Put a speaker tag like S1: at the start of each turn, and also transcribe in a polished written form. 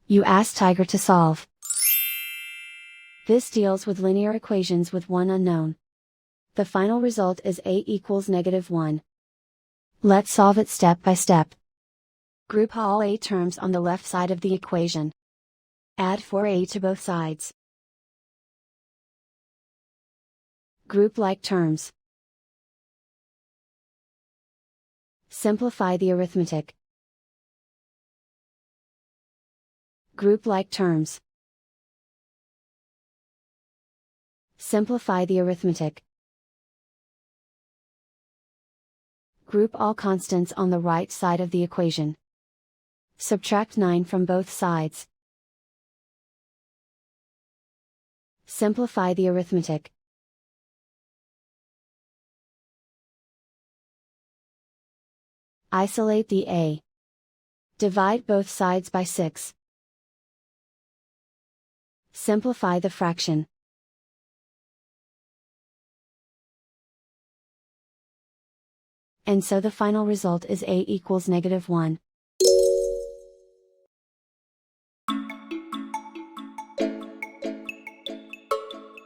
S1: You ask Tiger to solve. This deals with linear equations with one unknown. The final result is a equals -1. Let's solve it step by step. Group all a terms on the left side of the equation. Add 4a to both sides. Group like terms. Simplify the arithmetic. Group like terms. Simplify the arithmetic. Group all constants on the right side of the equation. Subtract 9 from both sides. Simplify the arithmetic. Isolate the a. Divide both sides by 6. Simplify the fraction. And so the final result is a equals -1.